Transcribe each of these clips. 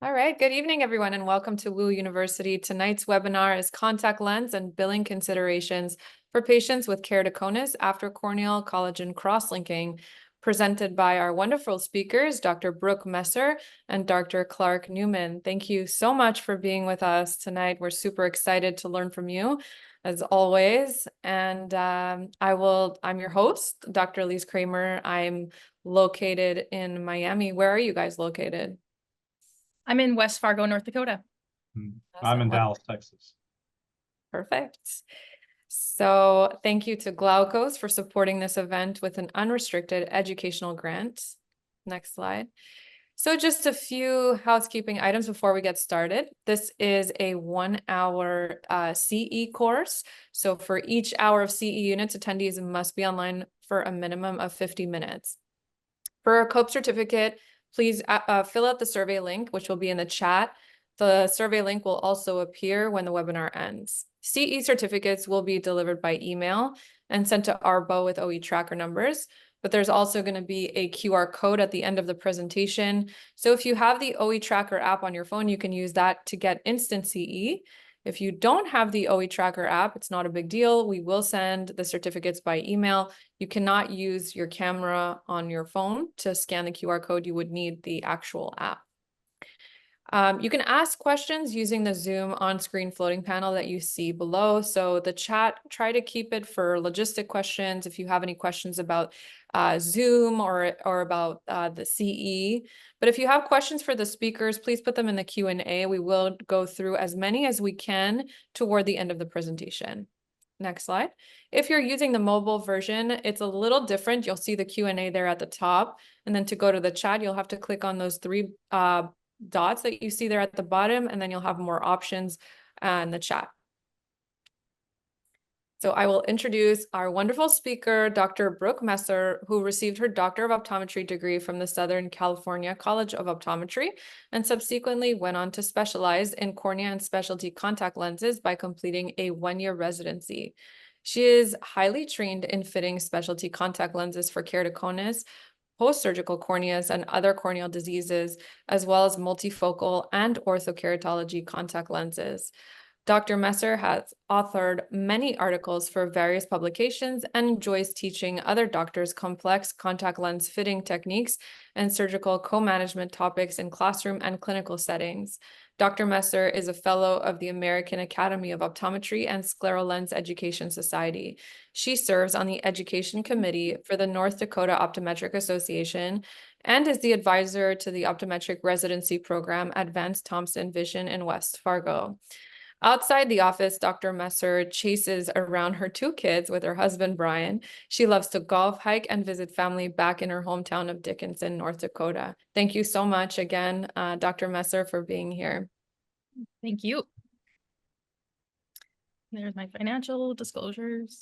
All right, good evening, everyone, and welcome to Wu University. Tonight's webinar is Contact Lens and Billing Considerations for Patients with Keratoconus after Corneal Collagen Crosslinking, presented by our wonderful speakers, Dr. Brooke Messer and Dr. Clark Newman. Thank you so much for being with us tonight. We're super excited to learn from you, as always. And I'm your host, Dr. Lise Kramer. I'm located in Miami. Where are you guys located? I'm in West Fargo, North Dakota. I'm in Dallas, Texas. Perfect. So thank you to Glaukos for supporting this event with an unrestricted educational grant. Next slide. So just a few housekeeping items before we get started. This is a 1-hour CE course. So for each hour of CE units, attendees must be online for a minimum of 50 minutes. For a COPE certificate, please fill out the survey link, which will be in the chat. The survey link will also appear when the webinar ends. CE certificates will be delivered by email and sent to ARBO with OE tracker numbers, but there's also going to be a QR code at the end of the presentation. So if you have the OE tracker app on your phone, you can use that to get instant CE. If you don't have the OE tracker app, it's not a big deal. We will send the certificates by email. You cannot use your camera on your phone to scan the QR code. You would need the actual app. You can ask questions using the Zoom on-screen floating panel that you see below. So the chat, try to keep it for logistic questions. If you have any questions about Zoom or about the CE. But if you have questions for the speakers, please put them in the Q&A. We will go through as many as we can toward the end of the presentation. Next slide. If you're using the mobile version, it's a little different. You'll see the Q&A there at the top. And then to go to the chat, you'll have to click on those three dots that you see there at the bottom, and then you'll have more options in the chat. So I will introduce our wonderful speaker, Dr. Brooke Messer, who received her Doctor of Optometry degree from the Southern California College of Optometry and subsequently went on to specialize in cornea and specialty contact lenses by completing a 1-year residency. She is highly trained in fitting specialty contact lenses for keratoconus, post-surgical corneas, and other corneal diseases, as well as multifocal and orthokeratology contact lenses. Dr. Messer has authored many articles for various publications and enjoys teaching other doctors complex contact lens fitting techniques and surgical co-management topics in classroom and clinical settings. Dr. Messer is a fellow of the American Academy of Optometry and Scleral Lens Education Society. She serves on the education committee for the North Dakota Optometric Association and is the advisor to the optometric residency program at Vance Thompson Vision in West Fargo. Outside the office, Dr. Messer chases around her 2 kids with her husband, Brian. She loves to golf, hike, and visit family back in her hometown of Dickinson, North Dakota. Thank you so much again, Dr. Messer, for being here. Thank you. There's my financial disclosures.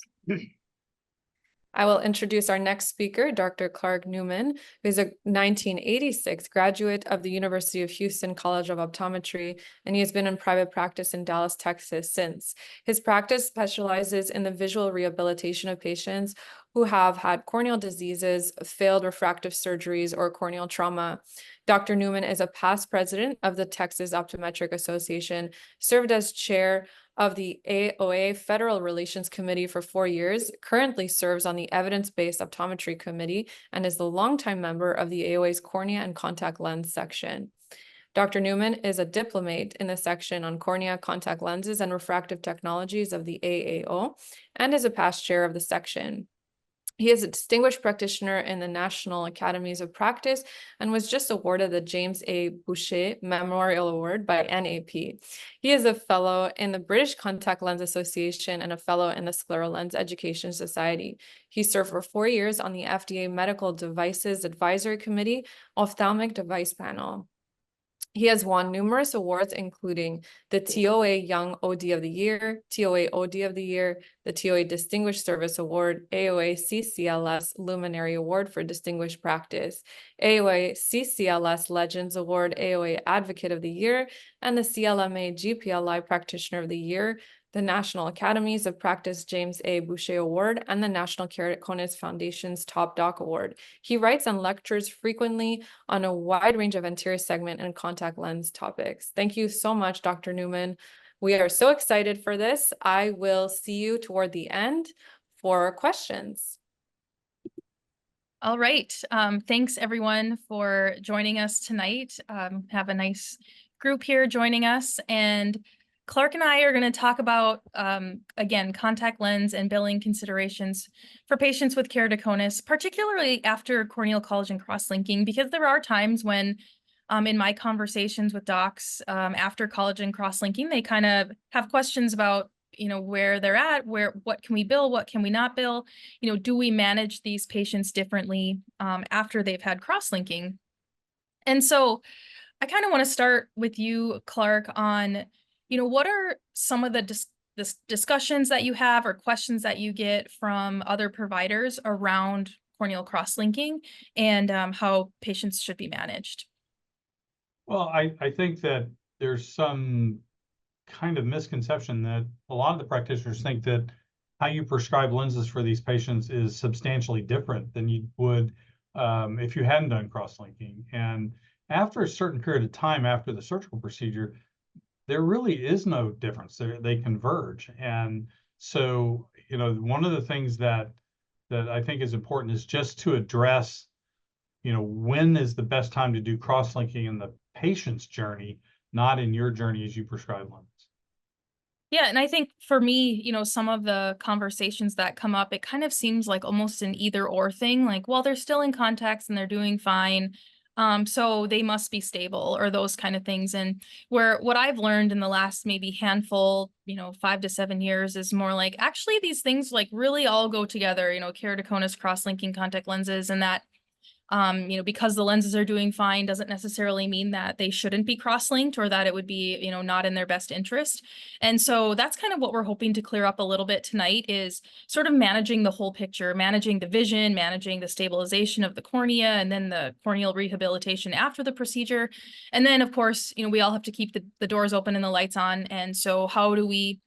I will introduce our next speaker, Dr. Clark Newman, who is a 1986 graduate of the University of Houston College of Optometry, and he has been in private practice in Dallas, Texas since. His practice specializes in the visual rehabilitation of patients who have had corneal diseases, failed refractive surgeries, or corneal trauma. Dr. Newman is a past president of the Texas Optometric Association, served as chair of the AOA Federal Relations Committee for 4 years, currently serves on the Evidence-Based Optometry Committee, and is the longtime member of the AOA's Cornea and Contact Lens section. Dr. Newman is a diplomate in the section on cornea, contact lenses, and refractive technologies of the AAO, and is a past chair of the section. He is a distinguished practitioner in the National Academies of Practice and was just awarded the James A. Boucher Memorial Award by NAP. He is a fellow in the British Contact Lens Association and a fellow in the Scleral Lens Education Society. He served for 4 years on the FDA Medical Devices Advisory Committee Ophthalmic Device Panel. He has won numerous awards, including the TOA Young OD of the Year, TOA OD of the Year, the TOA Distinguished Service Award, AOA CCLS Luminary Award for Distinguished Practice, AOA CCLS Legends Award, AOA Advocate of the Year, and the CLMA GPLI Practitioner of the Year. the National Academies of Practice James A. Boucher Award, and the National Keratoconus Foundation's Top Doc Award. He writes and lectures frequently on a wide range of anterior segment and contact lens topics. Thank you so much, Dr. Newman. We are so excited for this. I will see you toward the end for questions. All right. Thanks everyone for joining us tonight. Have a nice group here joining us. And Clark and I are going to talk about, again, contact lens and billing considerations for patients with keratoconus, particularly after corneal collagen cross-linking, because there are times when in my conversations with docs after collagen cross-linking, they kind of have questions about, you know, where they're at, what can we bill, what can we not bill, you know, do we manage these patients differently after they've had cross-linking? And so I kind of want to start with you, Clark, on, you know, what are some of the discussions that you have or questions that you get from other providers around corneal cross-linking and how patients should be managed? Well, I think that there's some kind of misconception that a lot of the practitioners think that how you prescribe lenses for these patients is substantially different than you would if you hadn't done cross-linking. And after a certain period of time after the surgical procedure, there really is no difference. They converge. And so, you know, one of the things that I think is important is just to address, you know, when is the best time to do cross-linking in the patient's journey, not in your journey as you prescribe lenses. Yeah, and I think for me, you know, some of the conversations that come up, it kind of seems like almost an either or thing, like, well, they're still in contacts and they're doing fine, so they must be stable, or those kind of things. And where what I've learned in the last maybe handful, you know, 5 to 7 years is more like, actually, these things like really all go together, you know, keratoconus, cross-linking contact lenses, and that you know, because the lenses are doing fine doesn't necessarily mean that they shouldn't be cross-linked or that it would be, you know, not in their best interest. And so that's kind of what we're hoping to clear up a little bit tonight, is sort of managing the whole picture, managing the vision, managing the stabilization of the cornea, and then the corneal rehabilitation after the procedure. And then, of course, you know, we all have to keep the doors open and the lights on. And so how do we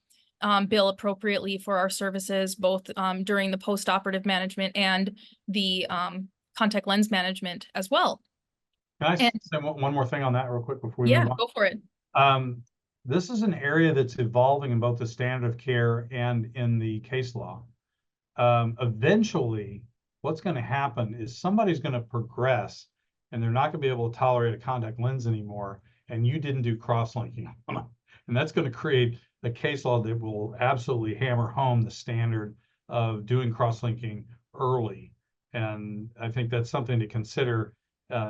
bill appropriately for our services, both during the post-operative management and the contact lens management as well? Can I And say one more thing on that real quick before we yeah, move on? go for it. This is an area that's evolving in both the standard of care and in the case law. Eventually, what's going to happen is somebody's going to progress and they're not going to be able to tolerate a contact lens anymore, and you didn't do cross-linking. And that's going to create a case law that will absolutely hammer home the standard of doing cross-linking early. And I think that's something to consider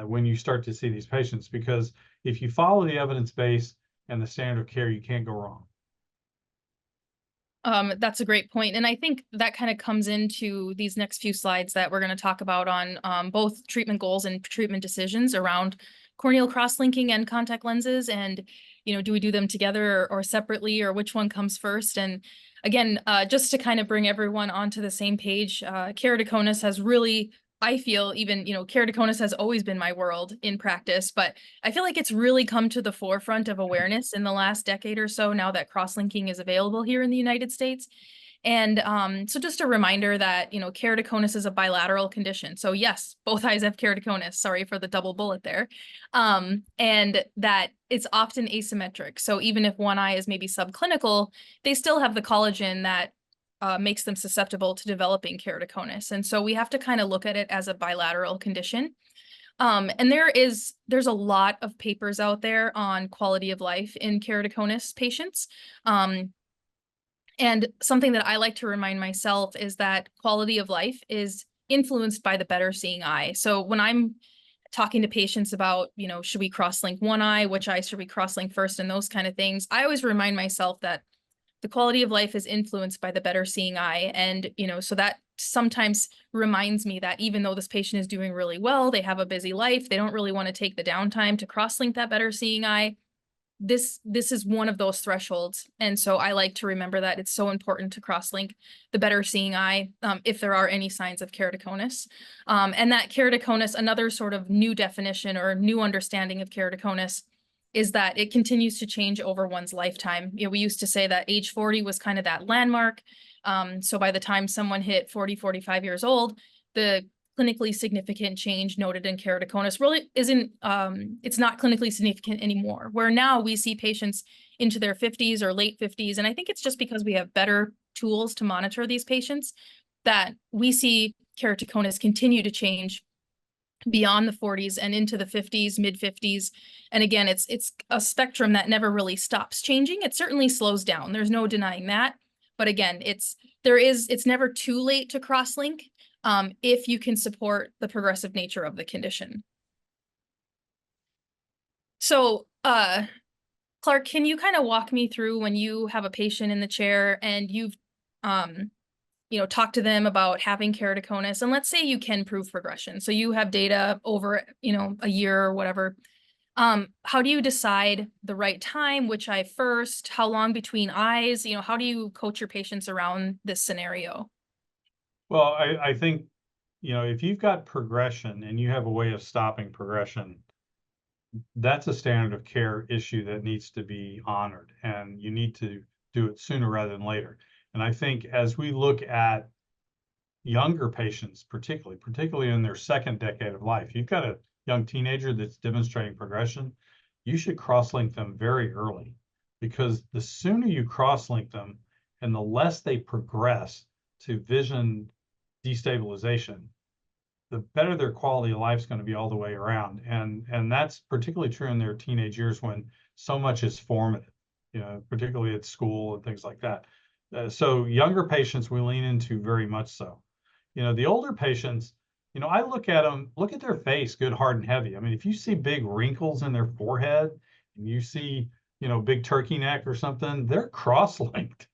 when you start to see these patients, because if you follow the evidence base and the standard of care, you can't go wrong. That's a great point. And I think that kind of comes into these next few slides that we're going to talk about on both treatment goals and treatment decisions around corneal cross-linking and contact lenses. And, you know, do we do them together or separately, or which one comes first? And again, just to kind of bring everyone onto the same page, keratoconus has really, I feel, even, you know, keratoconus has always been my world in practice, but I feel like it's really come to the forefront of awareness in the last decade or so, now that cross-linking is available here in the United States. And so just a reminder that, you know, keratoconus is a bilateral condition. So yes, both eyes have keratoconus. Sorry for the double bullet there. And that it's often asymmetric. So even if one eye is maybe subclinical, they still have the collagen that makes them susceptible to developing keratoconus. And so we have to kind of look at it as a bilateral condition. And there's a lot of papers out there on quality of life in keratoconus patients. And something that I like to remind myself is that quality of life is influenced by the better seeing eye. So when I'm talking to patients about, you know, should we cross-link one eye, which eye should we cross-link first, and those kind of things, I always remind myself that the quality of life is influenced by the better seeing eye. And, you know, so that sometimes reminds me that even though this patient is doing really well, they have a busy life, they don't really want to take the downtime to cross-link that better seeing eye. This is one of those thresholds. And so I like to remember that it's so important to cross-link the better seeing eye if there are any signs of keratoconus. And that keratoconus, another sort of new definition or new understanding of keratoconus, is that it continues to change over one's lifetime. You know, we used to say that age 40 was kind of that landmark. So by the time someone hit 40, 45 years old, the clinically significant change noted in keratoconus really isn't, it's not clinically significant anymore, where now we see patients into their 50s or late 50s. And I think it's just because we have better tools to monitor these patients that we see keratoconus continue to change beyond the 40s and into the 50s, mid 50s. And again, it's a spectrum that never really stops changing. It certainly slows down. There's no denying that. But again, it's never too late to crosslink if you can support the progressive nature of the condition. So, Clark, can you kind of walk me through when you have a patient in the chair and you've talk to them about having keratoconus, and let's say you can prove progression. So you have data over, a year or whatever. How do you decide the right time, which eye first, how long between eyes? How do you coach your patients around this scenario? Well, I think, if you've got progression and you have a way of stopping progression, that's a standard of care issue that needs to be honored, and you need to do it sooner rather than later. And I think as we look at younger patients, particularly in their second decade of life, you've got a young teenager that's demonstrating progression, you should cross-link them very early, because the sooner you cross-link them and the less they progress to vision destabilization, the better their quality of life is going to be all the way around. And that's particularly true in their teenage years when so much is formative, particularly at school and things like that. So younger patients we lean into very much so. The older patients, I look at them, look at their face, good, hard, and heavy. I mean, if you see big wrinkles in their forehead and you see, big turkey neck or something, they're cross-linked.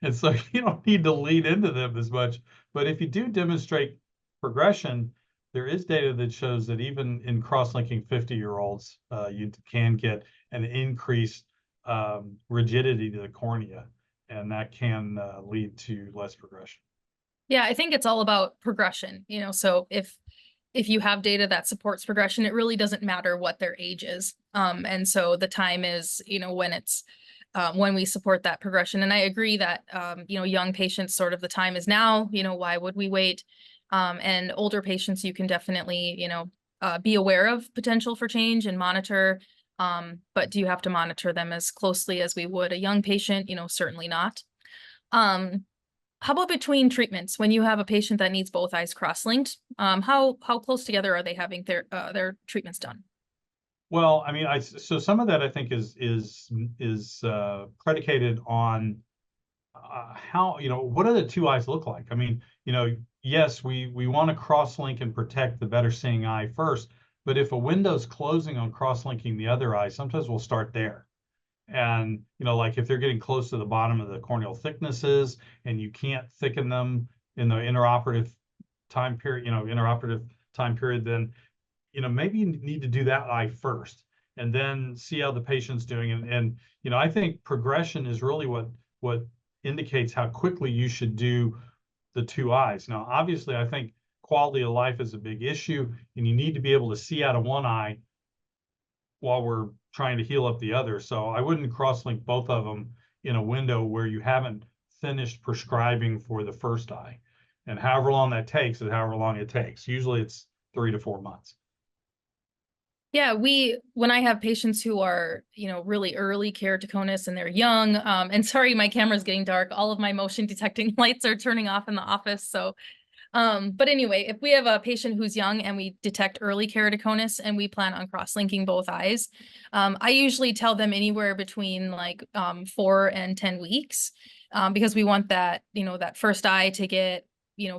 And so you don't need to lean into them as much. But if you do demonstrate progression, there is data that shows that even in cross-linking 50-year-olds, you can get an increased rigidity to the cornea, and that can lead to less progression. Yeah, I think it's all about progression, so if you have data that supports progression, it really doesn't matter what their age is. And so the time is, when it's when we support that progression. And I agree that, young patients, sort of the time is now, why would we wait? And older patients, you can definitely, be aware of potential for change and monitor. But do you have to monitor them as closely as we would a young patient? Certainly not. How about between treatments, when you have a patient that needs both eyes cross-linked? How close together are they having their treatments done? Well, I mean, so some of that I think is predicated on how, what do the two eyes look like? I mean, yes, we want to cross-link and protect the better seeing eye first, but if a window's closing on cross-linking the other eye, sometimes we'll start there. And, like if they're getting close to the bottom of the corneal thicknesses and you can't thicken them in the intraoperative time period, then, maybe you need to do that eye first and then see how the patient's doing. And I think progression is really what indicates how quickly you should do the two eyes. Now, obviously, I think quality of life is a big issue, and you need to be able to see out of one eye while we're trying to heal up the other. So I wouldn't cross-link both of them in a window where you haven't finished prescribing for the first eye. And however long that takes is however long it takes. Usually it's 3 to 4 months. Yeah, when I have patients who are, really early keratoconus and they're young, and sorry, my camera's getting dark. All of my motion detecting lights are turning off in the office. So, but anyway, if we have a patient who's young and we detect early keratoconus and we plan on cross-linking both eyes, I usually tell them anywhere between 4 and 10 weeks, because we want that, that first eye to get,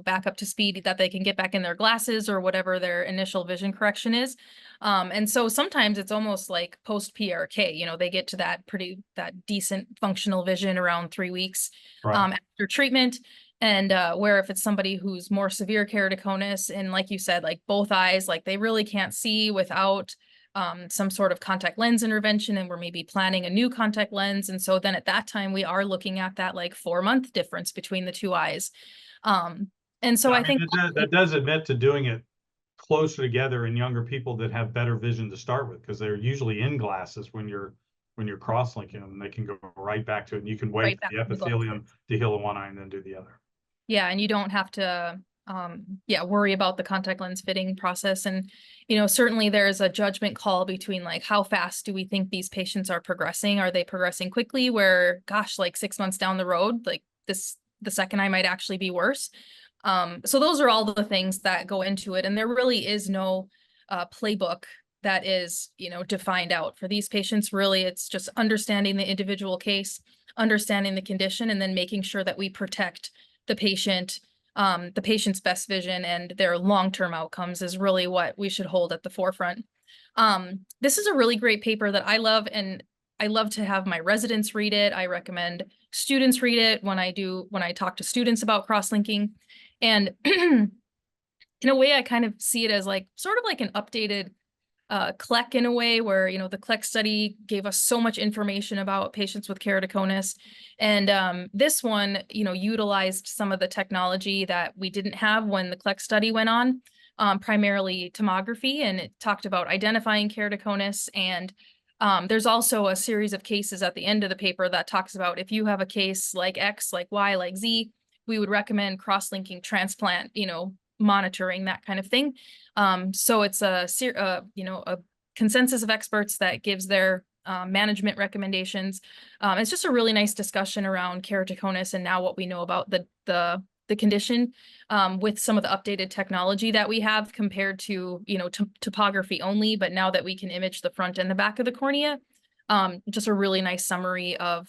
back up to speed, that they can get back in their glasses or whatever their initial vision correction is. And so sometimes it's almost like post PRK, they get to that decent functional vision around 3 weeks after treatment. And where if it's somebody who's more severe keratoconus and like you said, like both eyes, like they really can't see without some sort of contact lens intervention, and we're maybe planning a new contact lens. And so then at that time we are looking at that 4-month difference between the two eyes. And so I think that does admit to doing it closer together in younger people that have better vision to start with, because they're usually in glasses when you're cross-linking them, and they can go right back to it, and you can wait Right for back the to the epithelium to heal in one eye and then do the other. Yeah, and you don't have to worry about the contact lens fitting process. And, you know, certainly there's a judgment call between like, how fast do we think these patients are progressing? Are they progressing quickly where, gosh, like 6 months down the road, like the second eye might actually be worse? So those are all the things that go into it. And there really is no playbook that is, you know, defined out for these patients. Really, it's just understanding the individual case, understanding the condition, and then making sure that we protect the patient's best vision and their long-term outcomes is really what we should hold at the forefront. This is a really great paper that I love, and I love to have my residents read it. I recommend students read it when I talk to students about cross-linking. And in a way, I kind of see it as like sort of like an updated CLEC in a way, where, you know, the CLEC study gave us so much information about patients with keratoconus. And this one, you know, utilized some of the technology that we didn't have when the CLEC study went on, primarily tomography, and it talked about identifying keratoconus. And there's also a series of cases at the end of the paper that talks about if you have a case like X, like Y, like Z, we would recommend cross-linking transplant, you know, monitoring, that kind of thing. So it's a consensus of experts that gives their management recommendations. It's just a really nice discussion around keratoconus and now what we know about the condition, with some of the updated technology that we have compared to, you know, topography only, but now that we can image the front and the back of the cornea. Just a really nice summary of,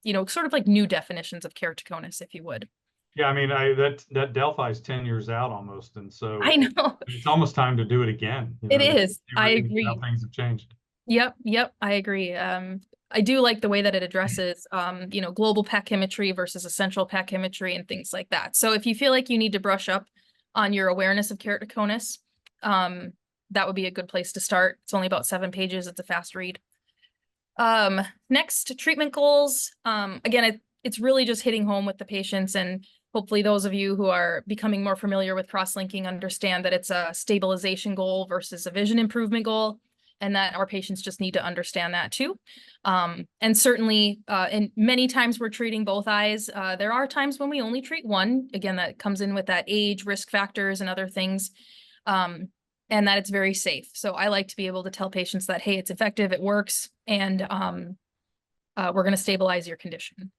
you know, sort of like new definitions of keratoconus, if you would. Yeah, I mean, that Delphi is 10 years out almost, and so I know. it's almost time to do it again. You It know, is. I how agree. things have changed. Yep, I agree. I do like the way that it addresses, you know, global pachymetry versus essential pachymetry and things like that. So if you feel like you need to brush up on your awareness of keratoconus, that would be a good place to start. It's only about 7 pages. It's a fast read. Next, treatment goals. Again, it's really just hitting home with the patients, and hopefully those of you who are becoming more familiar with cross-linking understand that it's a stabilization goal versus a vision improvement goal, and that our patients just need to understand that too. And certainly, and many times we're treating both eyes. There are times when we only treat one. Again, that comes in with that age, risk factors, and other things. And that it's very safe. So I like to be able to tell patients that, hey, it's effective, it works, and we're going to stabilize your condition.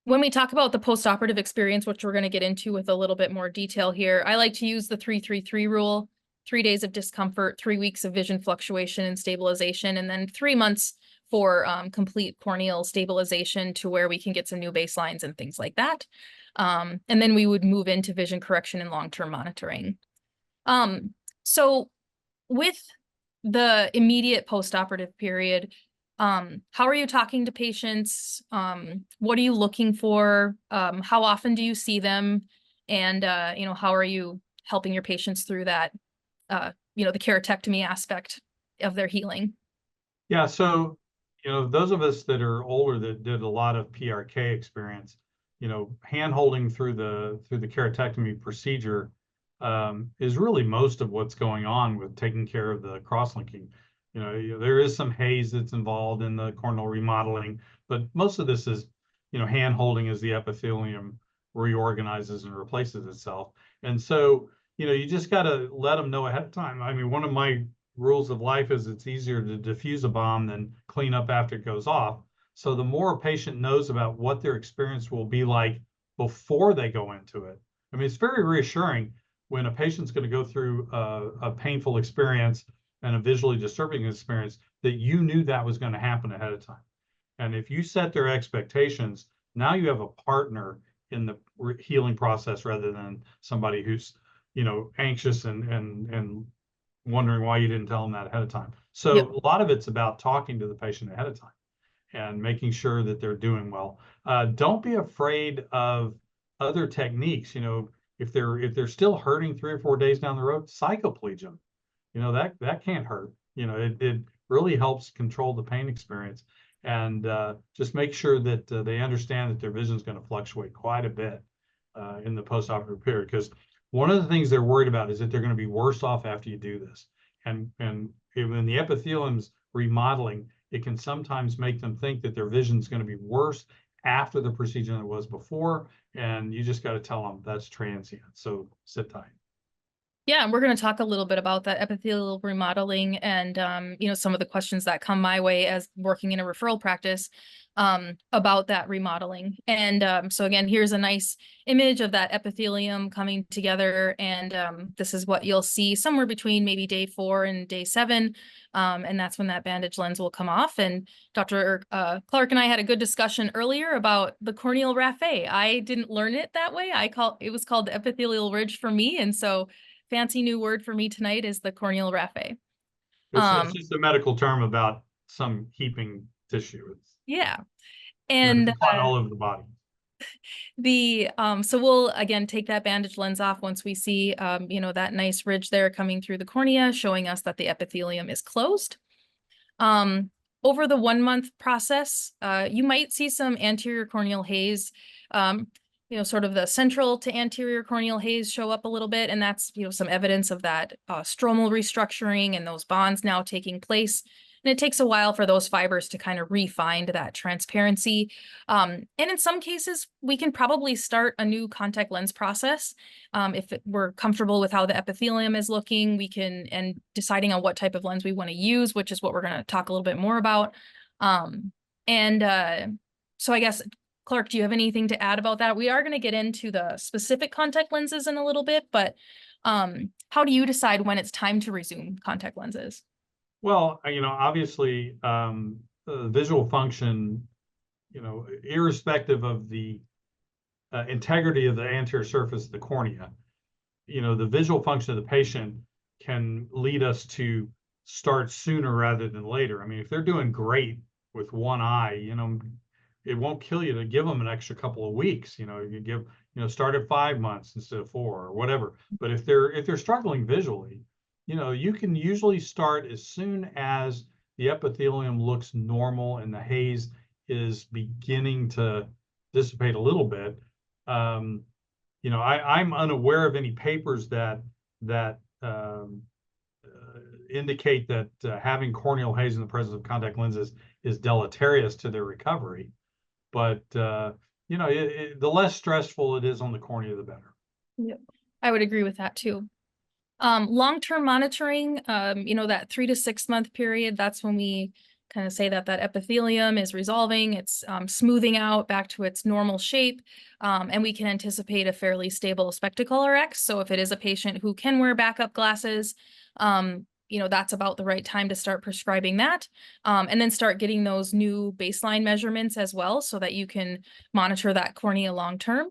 When we talk about the postoperative experience, which we're going to get into with a little bit more detail here, I like to use the 3-3-3 rule: 3 days of discomfort, 3 weeks of vision fluctuation and stabilization, and then 3 months for complete corneal stabilization to where we can get some new baselines and things like that. And then we would move into vision correction and long-term monitoring. So with the immediate postoperative period, how are you talking to patients? What are you looking for? How often do you see them? And, you know, how are you helping your patients through that, you know, the keratectomy aspect of their healing? Yeah, so, you know, those of us that are older that did a lot of PRK experience, you know, hand-holding through the keratectomy procedure is really most of what's going on with taking care of the cross-linking. You know, there is some haze that's involved in the corneal remodeling, but most of this is, you know, hand-holding as the epithelium reorganizes and replaces itself. And so, you know, you just got to let them know ahead of time. I mean, one of my rules of life is it's easier to diffuse a bomb than clean up after it goes off. So the more a patient knows about what their experience will be like before they go into it. I mean, it's very reassuring when a patient's going to go through a painful experience and a visually disturbing experience that you knew that was going to happen ahead of time. And if you set their expectations, now you have a partner in the healing process rather than somebody who's, you know, anxious and wondering why you didn't tell them that ahead of time. So Yep. a lot of it's about talking to the patient ahead of time and making sure that they're doing well. Don't be afraid of other techniques. You know, if they're still hurting 3 or 4 days down the road, psychoplegia them. You know, that can't hurt. You know, it really helps control the pain experience, and just make sure that they understand that their vision is going to fluctuate quite a bit in the postoperative period. Because One of the things they're worried about is that they're going to be worse off after you do this. And when the epithelium's remodeling, it can sometimes make them think that their vision is going to be worse after the procedure than it was before. And you just got to tell them that's transient. So sit tight. Yeah, and we're going to talk a little bit about that epithelial remodeling and, you know, some of the questions that come my way as working in a referral practice about that remodeling. And so again, here's a nice image of that epithelium coming together. And this is what you'll see somewhere between maybe day 4 and day 7. And that's when that bandage lens will come off. And Dr. Clark and I had a good discussion earlier about the corneal raphe. I didn't learn it that way. It was called the epithelial ridge for me. And so fancy new word for me tonight is the corneal raphe. It's just a medical term about some heaping tissue. Yeah. And And all over the body. so we'll again take that bandage lens off once we see you know, that nice ridge there coming through the cornea, showing us that the epithelium is closed. Over the 1-month process, you might see some anterior corneal haze. You know, sort of the central to anterior corneal haze show up a little bit, and that's, you know, some evidence of that stromal restructuring and those bonds now taking place. And it takes a while for those fibers to kind of refine that transparency. And in some cases, we can probably start a new contact lens process. If we're comfortable with how the epithelium is looking, we can, and deciding on what type of lens we want to use, which is what we're going to talk a little bit more about. So I guess, Clark, do you have anything to add about that? We are going to get into the specific contact lenses in a little bit, but how do you decide when it's time to resume contact lenses? Well, you know, obviously, visual function, you know, irrespective of the integrity of the anterior surface of the cornea, you know, the visual function of the patient can lead us to start sooner rather than later. I mean, if they're doing great with one eye, you know, it won't kill you to give them an extra couple of weeks. You know, you give, you know, start at 5 months instead of 4 or whatever. But if they're struggling visually, you know, you can usually start as soon as the epithelium looks normal and the haze is beginning to dissipate a little bit. You know, I'm unaware of any papers that indicate that having corneal haze in the presence of contact lenses is deleterious to their recovery. But, you know, the less stressful it is on the cornea, the better. Yep, I would agree with that too. Long-term monitoring, you know, that 3 to 6 month period, that's when we kind of say that that epithelium is resolving, it's smoothing out back to its normal shape, and we can anticipate a fairly stable spectacle Rx. So if it is a patient who can wear backup glasses, you know, that's about the right time to start prescribing that, and then start getting those new baseline measurements as well so that you can monitor that cornea long-term.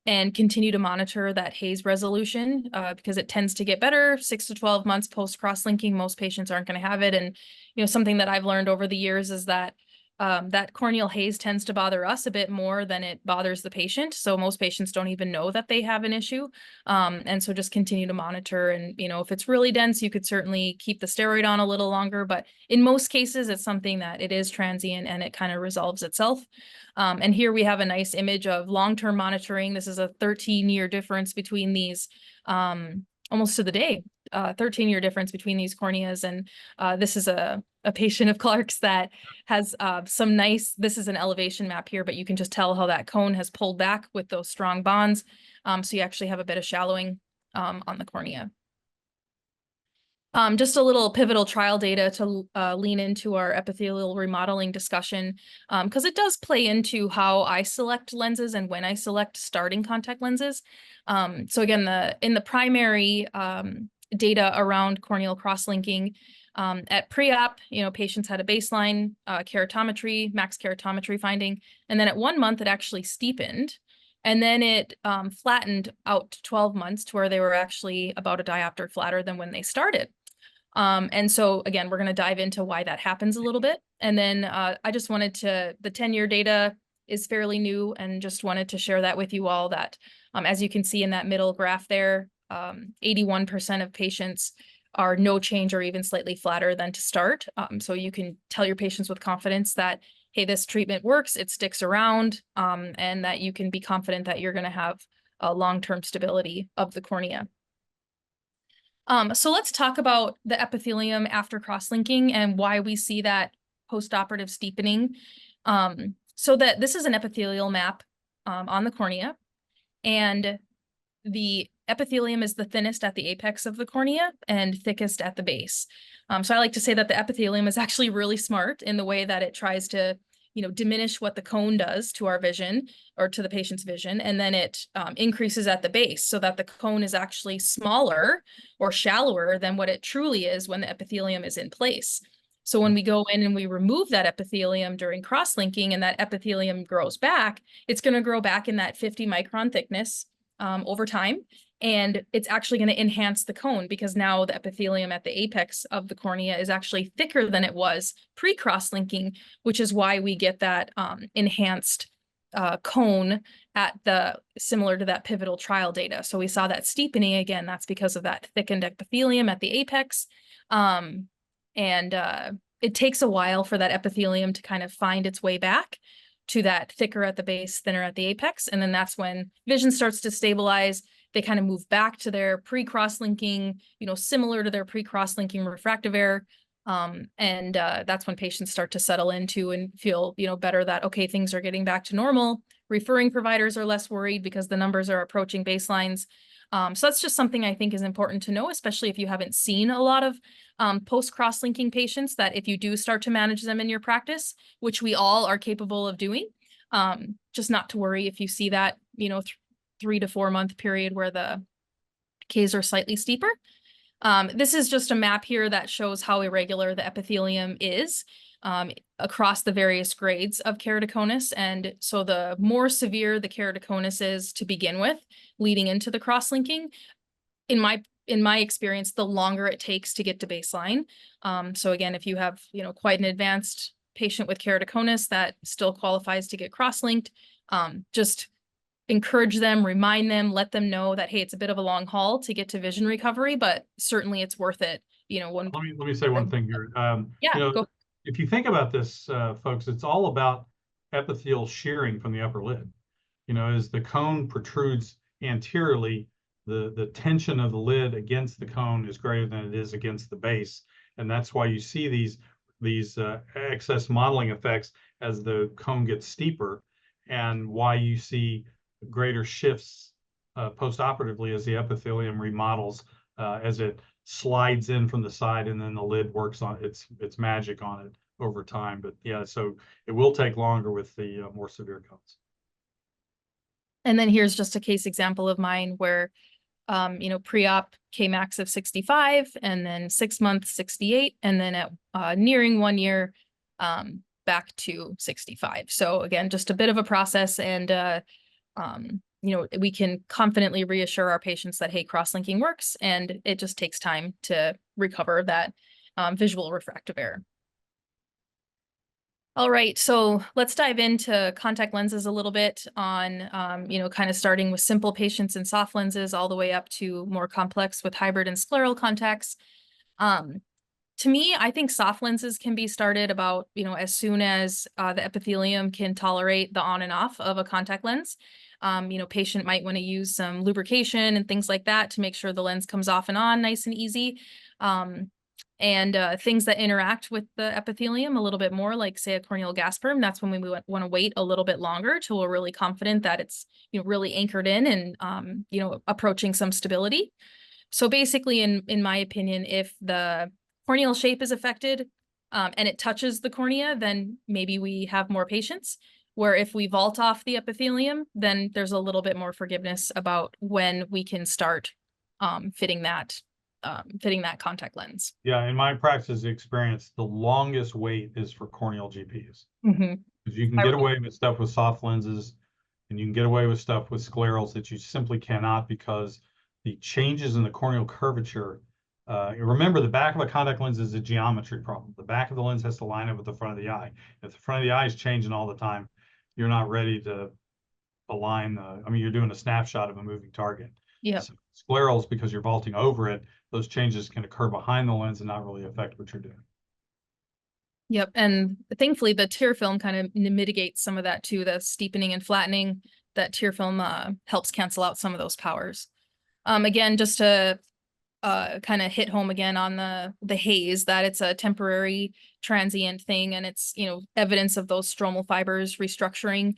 And continue to monitor that haze resolution because it tends to get better 6 to 12 months post cross-linking. Most patients aren't going to have it. And, you know, something that I've learned over the years is that that corneal haze tends to bother us a bit more than it bothers the patient. So most patients don't even know that they have an issue. And so just continue to monitor. And, you know, if it's really dense, you could certainly keep the steroid on a little longer. But in most cases, it's something that it is transient and it kind of resolves itself. And here we have a nice image of long-term monitoring. This is a 13-year difference between these, almost to the day, 13-year difference between these corneas. And this is a patient of Clark's that has some nice, this is an elevation map here, but you can just tell how that cone has pulled back with those strong bonds. So you actually have a bit of shallowing on the cornea. Just a little pivotal trial data to lean into our epithelial remodeling discussion, because it does play into how I select lenses and when I select starting contact lenses. So again, in the primary data around corneal cross-linking, at pre-op, you know, patients had a baseline keratometry, max keratometry finding, and then at 1 month, it actually steepened. And then it flattened out to 12 months to where they were actually about a diopter flatter than when they started. And so again, we're going to dive into why that happens a little bit. And then I just wanted to, the 10-year data is fairly new and just wanted to share that with you all that, as you can see in that middle graph there, 81% of patients are no change or even slightly flatter than to start. So you can tell your patients with confidence that, hey, this treatment works, it sticks around, and that you can be confident that you're going to have long-term stability of the cornea. So let's talk about the epithelium after cross-linking and why we see that postoperative steepening. So that this is an epithelial map on the cornea, and the epithelium is the thinnest at the apex of the cornea and thickest at the base. So I like to say that the epithelium is actually really smart in the way that it tries to, diminish what the cone does to our vision or to the patient's vision, and then it increases at the base so that the cone is actually smaller or shallower than what it truly is when the epithelium is in place. So when we go in and we remove that epithelium during cross-linking and that epithelium grows back, it's going to grow back in that 50 micron thickness over time. And it's actually going to enhance the cone because now the epithelium at the apex of the cornea is actually thicker than it was pre-cross-linking, which is why we get that enhanced cone similar to that pivotal trial data. So we saw that steepening again, that's because of that thickened epithelium at the apex. It takes a while for that epithelium to kind of find its way back to that thicker at the base, thinner at the apex. And then that's when vision starts to stabilize. They kind of move back to their pre-cross-linking, similar to their pre-cross-linking refractive error. That's when patients start to settle into and feel, better that, okay, things are getting back to normal. Referring providers are less worried because the numbers are approaching baselines. So that's just something I think is important to know, especially if you haven't seen a lot of post-cross-linking patients, that if you do start to manage them in your practice, which we all are capable of doing, just not to worry if you see that, 3 to 4 month period where the Ks are slightly steeper. This is just a map here that shows how irregular the epithelium is across the various grades of keratoconus. And so the more severe the keratoconus is to begin with, leading into the cross-linking, in my experience, the longer it takes to get to baseline. So again, if you have, quite an advanced patient with keratoconus that still qualifies to get cross-linked, just encourage them, remind them, let them know that, hey, it's a bit of a long haul to get to vision recovery, but certainly it's worth it. Let me say one thing here. Go. If you think about this, folks, it's all about epithelial shearing from the upper lid. As the cone protrudes anteriorly, the tension of the lid against the cone is greater than it is against the base. And that's why you see these excess modeling effects as the cone gets steeper, and why you see greater shifts post-operatively as the epithelium remodels, as it slides in from the side, and then the lid works on its magic on it over time. But yeah, so it will take longer with the more severe cones. And then here's just a case example of mine where, pre-op Kmax of 65, and then 6 months, 68, and then at nearing 1 year, back to 65. So again, just a bit of a process, and we can confidently reassure our patients that, hey, cross-linking works, and it just takes time to recover that visual refractive error. All right, so let's dive into contact lenses a little bit on, kind of starting with simple patients and soft lenses all the way up to more complex with hybrid and scleral contacts. To me, I think soft lenses can be started about, as soon as the epithelium can tolerate the on and off of a contact lens. Patient might want to use some lubrication and things like that to make sure the lens comes off and on nice and easy. Things that interact with the epithelium a little bit more, like say a corneal gas perm, that's when we want to wait a little bit longer till we're really confident that it's really anchored in and approaching some stability. So basically, in my opinion, if the corneal shape is affected and it touches the cornea, then maybe we have more patience. Where if we vault off the epithelium, then there's a little bit more forgiveness about when we can start fitting that contact lens. Yeah, in my practice experience, the longest wait is for corneal GPs. Mm-hmm. Because you can get away with stuff with soft lenses, and you can get away with stuff with sclerals that you simply cannot, because the changes in the corneal curvature. Remember, the back of a contact lens is a geometry problem. The back of the lens has to line up with the front of the eye. If the front of the eye is changing all the time, you're not ready to align you're doing a snapshot of a moving target. Yeah. So sclerals, because you're vaulting over it, those changes can occur behind the lens and not really affect what you're doing. Yep, and thankfully the tear film kind of mitigates some of that too, the steepening and flattening that tear film helps cancel out some of those powers. Again, just to kind of hit home again on the haze, that it's a temporary transient thing, and it's, you know, evidence of those stromal fibers restructuring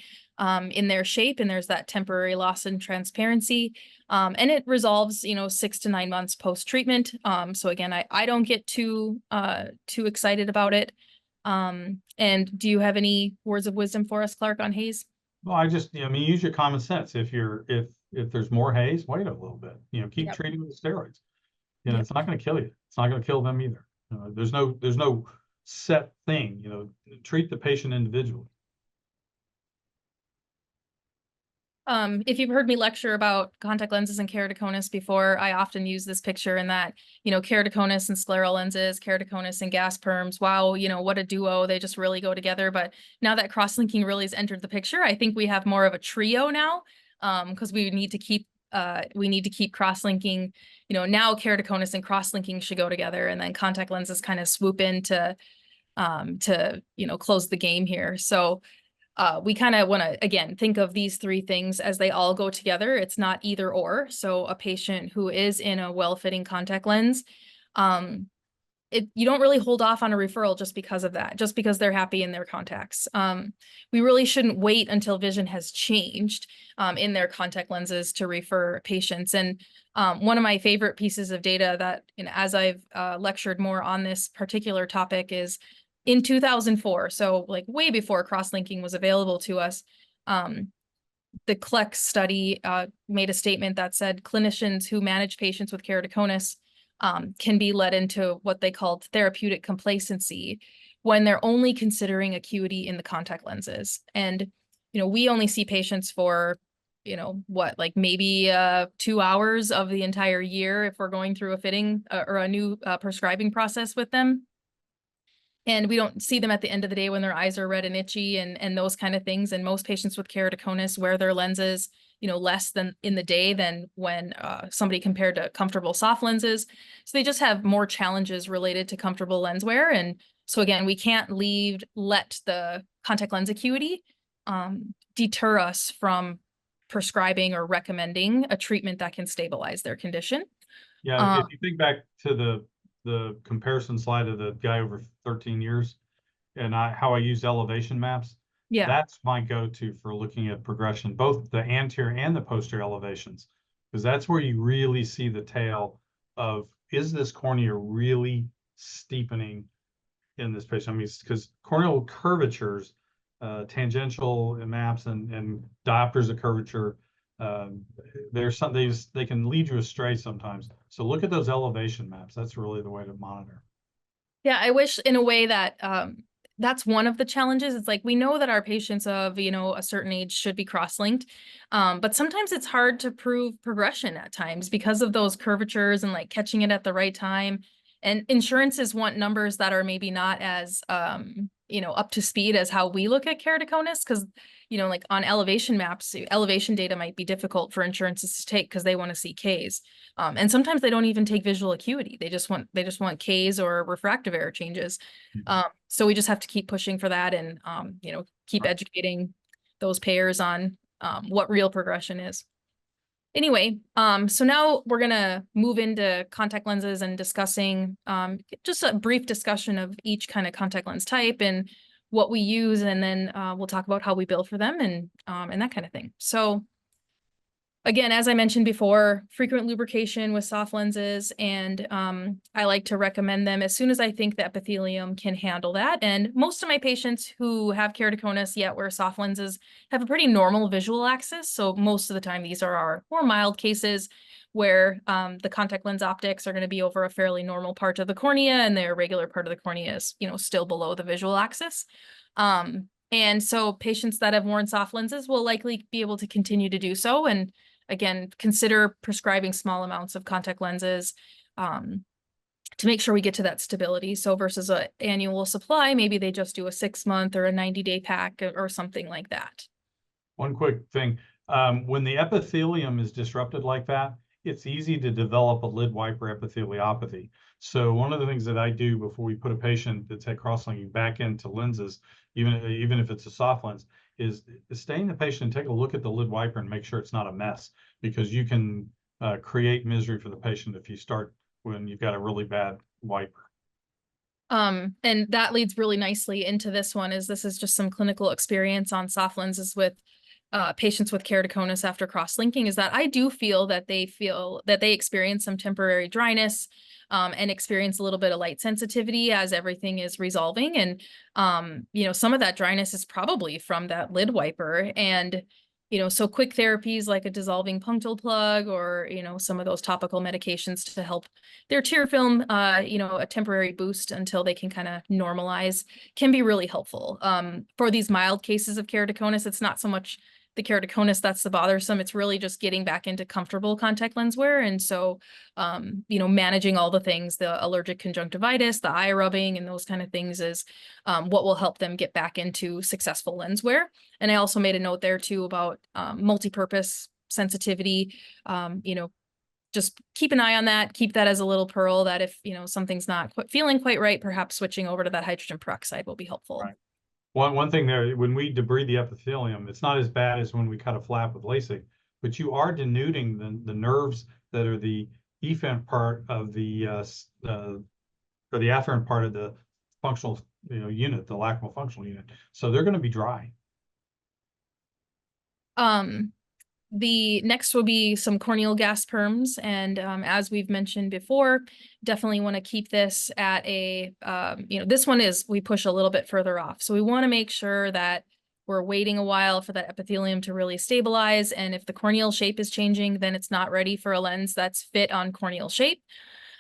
in their shape, and there's that temporary loss in transparency, and it resolves, you know, 6 to 9 months post treatment. So again, I don't get too excited about it. And do you have any words of wisdom for us, Clark, on haze? Well, I mean, use your common sense. If there's more haze, wait a little bit. You know, keep Yep. treating with steroids. You know, Yep. it's not going to kill you. It's not going to kill them either. There's no set thing. You know, treat the patient individually. If you've heard me lecture about contact lenses and keratoconus before, I often use this picture in that, you know, keratoconus and scleral lenses, keratoconus and gas perms. Wow, you know, what a duo. They just really go together. But now that cross-linking really has entered the picture, I think we have more of a trio now, because we need to keep cross-linking. You know, now keratoconus and cross-linking should go together, and then contact lenses kind of swoop in to you know, close the game here. So we kind of want to, again, think of these three things as they all go together. It's not either or. So a patient who is in a well-fitting contact lens, you don't really hold off on a referral just because of that, just because they're happy in their contacts. We really shouldn't wait until vision has changed in their contact lenses to refer patients. And one of my favorite pieces of data that, you know, as I've lectured more on this particular topic, is in 2004, so like way before cross-linking was available to us, the CLEX study made a statement that said clinicians who manage patients with keratoconus can be led into what they called therapeutic complacency when they're only considering acuity in the contact lenses. And, you know, we only see patients for, you know, what, like maybe 2 hours of the entire year if we're going through a fitting or a new prescribing process with them. And we don't see them at the end of the day when their eyes are red and itchy and those kind of things. And most patients with keratoconus wear their lenses, you know, less than in the day than when somebody compared to comfortable soft lenses. So they just have more challenges related to comfortable lens wear. And so again, we can't let the contact lens acuity deter us from prescribing or recommending a treatment that can stabilize their condition. Yeah, if you think back to the comparison slide of the guy over 13 years and how I used elevation maps, Yeah. that's my go-to for looking at progression, both the anterior and the posterior elevations, because that's where you really see the tail of, is this cornea really steepening in this patient? I mean, because corneal curvatures, tangential maps and diopters of curvature, there's some they can lead you astray sometimes. So look at those elevation maps. That's really the way to monitor. Yeah, I wish in a way that that's one of the challenges. It's like we know that our patients of, you know, a certain age should be cross-linked, but sometimes it's hard to prove progression at times because of those curvatures and like catching it at the right time. And insurances want numbers that are maybe not as you know, up to speed as how we look at keratoconus, because, you know, like on elevation maps, elevation data might be difficult for insurances to take because they want to see Ks. And sometimes they don't even take visual acuity. They just want Ks or refractive error changes. So we just have to keep pushing for that and, you know, keep educating those payers on what real progression is. Anyway, so now we're gonna move into contact lenses and discussing just a brief discussion of each kind of contact lens type and what we use, and then we'll talk about how we bill for them and that kind of thing. So again, as I mentioned before, frequent lubrication with soft lenses, and I like to recommend them as soon as I think the epithelium can handle that. And most of my patients who have keratoconus yet wear soft lenses have a pretty normal visual axis. So most of the time, these are our more mild cases where the contact lens optics are going to be over a fairly normal part of the cornea, and their regular part of the cornea is, you know, still below the visual axis. And so patients that have worn soft lenses will likely be able to continue to do so. And again, consider prescribing small amounts of contact lenses to make sure we get to that stability. So versus an annual supply, maybe they just do a 6-month or a 90-day pack or something like that. One quick thing, when the epithelium is disrupted like that, it's easy to develop a lid wiper epitheliopathy. So one of the things that I do before we put a patient that's had cross-linking back into lenses, even if it's a soft lens, is stay in the patient and take a look at the lid wiper and make sure it's not a mess, because you can create misery for the patient if you start when you've got a really bad wiper. And that leads really nicely into this one, is this is just some clinical experience on soft lenses with patients with keratoconus after cross-linking, is that I do feel that they experience some temporary dryness and experience a little bit of light sensitivity as everything is resolving. And, you know, some of that dryness is probably from that lid wiper. And, you know, so quick therapies like a dissolving punctal plug, or, you know, some of those topical medications to help their tear film, you know, a temporary boost until they can kind of normalize, can be really helpful. For these mild cases of keratoconus, it's not so much the keratoconus that's the bothersome. It's really just getting back into comfortable contact lens wear. And so, you know, managing all the things, the allergic conjunctivitis, the eye rubbing, and those kind of things is what will help them get back into successful lens wear. And I also made a note there too about multi-purpose sensitivity. You know, just keep an eye on that. Keep that as a little pearl, that if, you know, something's not feeling quite right, perhaps switching over to that hydrogen peroxide will be helpful. Right. One thing there, when we debride the epithelium, it's not as bad as when we cut a flap with LASIK, but you are denuding the nerves that are the efferent part of the or the afferent part of the functional, you know, unit, the lacrimal functional unit. So they're going to be dry. The next will be some corneal gas perms. And as we've mentioned before, definitely want to keep this at a, you know, this one is, we push a little bit further off. So we want to make sure that we're waiting a while for that epithelium to really stabilize. And if the corneal shape is changing, then it's not ready for a lens that's fit on corneal shape.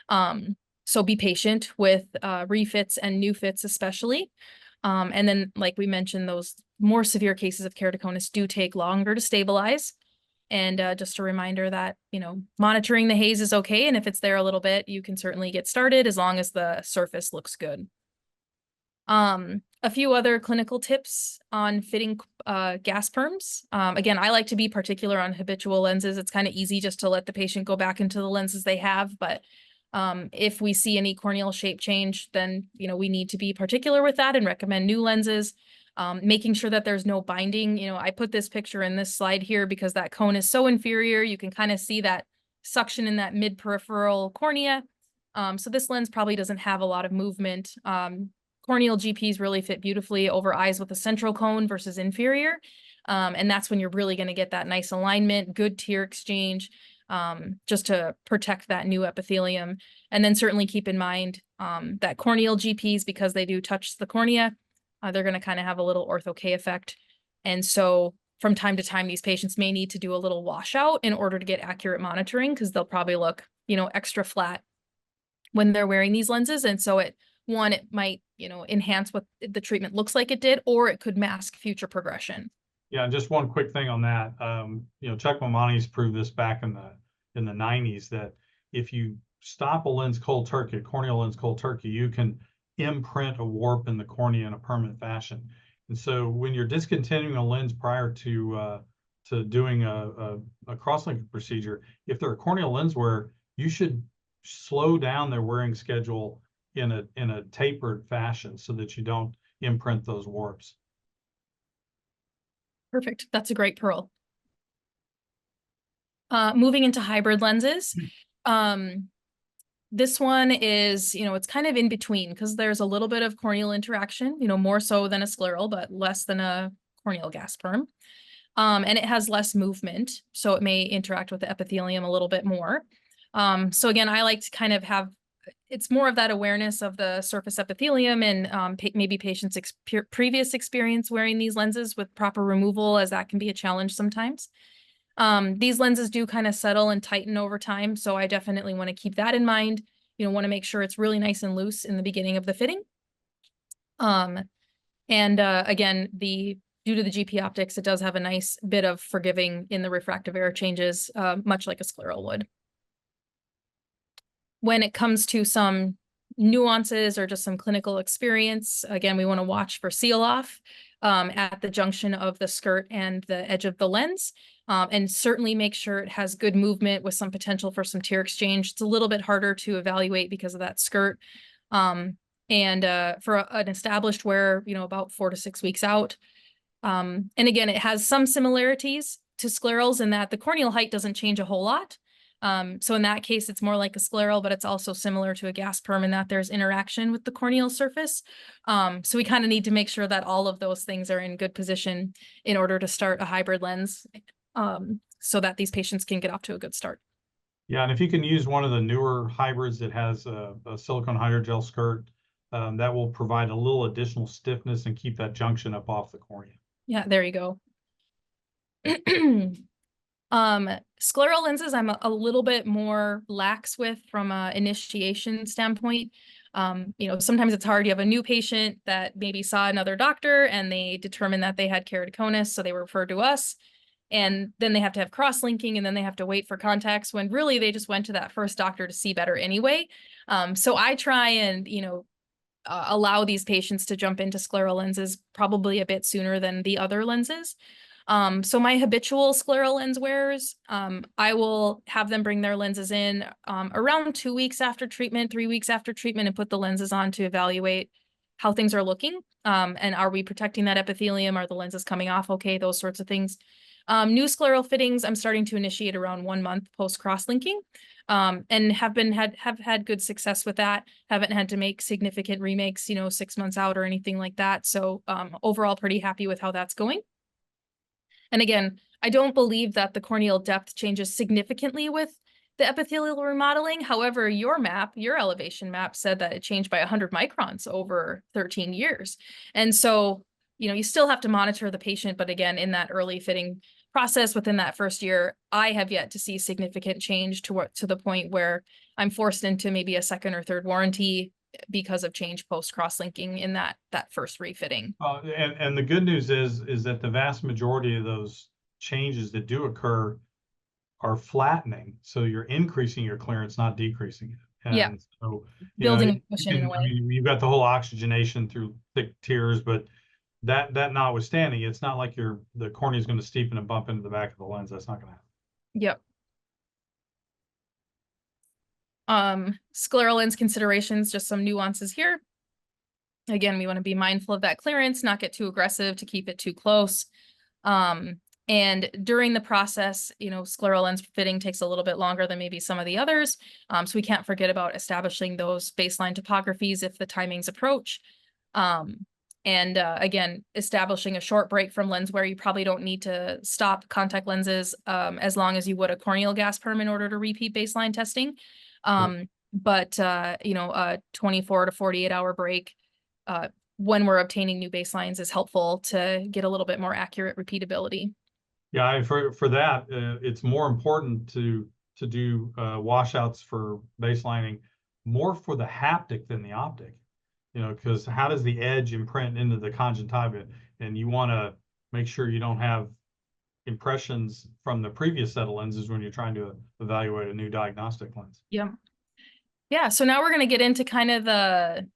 So be patient with refits and new fits especially. And then, like we mentioned, those more severe cases of keratoconus do take longer to stabilize. And just a reminder that, you know, monitoring the haze is okay. And if it's there a little bit, you can certainly get started as long as the surface looks good. A few other clinical tips on fitting gas perms. Again, I like to be particular on habitual lenses. It's kind of easy just to let the patient go back into the lenses they have. But if we see any corneal shape change, then, you know, we need to be particular with that and recommend new lenses. Making sure that there's no binding. You know, I put this picture in this slide here because that cone is so inferior. You can kind of see that suction in that mid-peripheral cornea. So this lens probably doesn't have a lot of movement. Corneal GPs really fit beautifully over eyes with a central cone versus inferior. And that's when you're really going to get that nice alignment, good tear exchange, just to protect that new epithelium. And then certainly keep in mind that corneal GPs, because they do touch the cornea, they're going to kind of have a little ortho-K effect. And so from time to time, these patients may need to do a little washout in order to get accurate monitoring, because they'll probably look, you know, extra flat when they're wearing these lenses. And so it might, you know, enhance what the treatment looks like it did, or it could mask future progression. Yeah, just one quick thing on that. You know, Chuck Mamani's proved this back in the 90s, that if you stop a lens cold turkey, a corneal lens cold turkey, you can imprint a warp in the cornea in a permanent fashion. And so when you're discontinuing a lens prior to doing a cross-linking procedure, if they're a corneal lens wearer, you should slow down their wearing schedule in a tapered fashion so that you don't imprint those warps. Perfect. That's a great pearl. Moving into hybrid lenses. This one is, you know, it's kind of in between, because there's a little bit of corneal interaction, you know, more so than a scleral, but less than a corneal gas perm. And it has less movement, so it may interact with the epithelium a little bit more. So again, I like to kind of have, it's more of that awareness of the surface epithelium and maybe patients' previous experience wearing these lenses with proper removal, as that can be a challenge sometimes. These lenses do kind of settle and tighten over time, so I definitely want to keep that in mind. You know, want to make sure it's really nice and loose in the beginning of the fitting. Again, due to the GP optics, it does have a nice bit of forgiving in the refractive error changes, much like a scleral would. When it comes to some nuances or just some clinical experience, again, we want to watch for seal off at the junction of the skirt and the edge of the lens. And certainly make sure it has good movement with some potential for some tear exchange. It's a little bit harder to evaluate because of that skirt. For an established wear, you know, about 4 to 6 weeks out, And again, it has some similarities to sclerals in that the corneal height doesn't change a whole lot. So in that case, it's more like a scleral, but it's also similar to a gas perm in that there's interaction with the corneal surface. So we kind of need to make sure that all of those things are in good position in order to start a hybrid lens, so that these patients can get off to a good start. Yeah, and if you can use one of the newer hybrids that has a silicone hydrogel skirt, that will provide a little additional stiffness and keep that junction up off the cornea. Yeah, there you go. Scleral lenses, I'm a little bit more lax with from a initiation standpoint. You know, sometimes it's hard. You have a new patient that maybe saw another doctor and they determined that they had keratoconus, so they were referred to us. And then they have to have cross-linking, and then they have to wait for contacts when really they just went to that first doctor to see better anyway. So I try and, you know, allow these patients to jump into scleral lenses probably a bit sooner than the other lenses. So my habitual scleral lens wearers, I will have them bring their lenses in around 2 weeks after treatment, 3 weeks after treatment, and put the lenses on to evaluate how things are looking. And are we protecting that epithelium? Are the lenses coming off okay? Those sorts of things. New scleral fittings, I'm starting to initiate around 1 month post cross-linking. And have had good success with that. Haven't had to make significant remakes, you know, 6 months out or anything like that. So overall, pretty happy with how that's going. And again, I don't believe that the corneal depth changes significantly with the epithelial remodeling. However, your elevation map said that it changed by 100 microns over 13 years. And so, you know, you still have to monitor the patient. But again, in that early fitting process within that first year, I have yet to see significant change to the point where I'm forced into maybe a second or third warranty because of change post cross-linking in that first refitting. And the good news is that the vast majority of those changes that do occur are flattening. So you're increasing your clearance, not decreasing it. And yeah. So building a cushion in a way. I mean, you've got the whole oxygenation through thick tears, but that notwithstanding, it's not like the cornea is going to steepen and bump into the back of the lens. That's not going to happen. Yep. Scleral lens considerations, just some nuances here. Again, we want to be mindful of that clearance, not get too aggressive to keep it too close. And during the process, you know, scleral lens fitting takes a little bit longer than maybe some of the others. So we can't forget about establishing those baseline topographies if the timings approach. Again, establishing a short break from lens wear. You probably don't need to stop contact lenses as long as you would a corneal gas perm in order to repeat baseline testing. But you know, a 24 to 48 hour break when we're obtaining new baselines is helpful to get a little bit more accurate repeatability. Yeah, for that, it's more important to do washouts for baselining more for the haptic than the optic. You know, because how does the edge imprint into the conjunctiva? And you want to make sure you don't have impressions from the previous set of lenses when you're trying to evaluate a new diagnostic lens. Yeah. Yeah. So now we're going to get into kind of the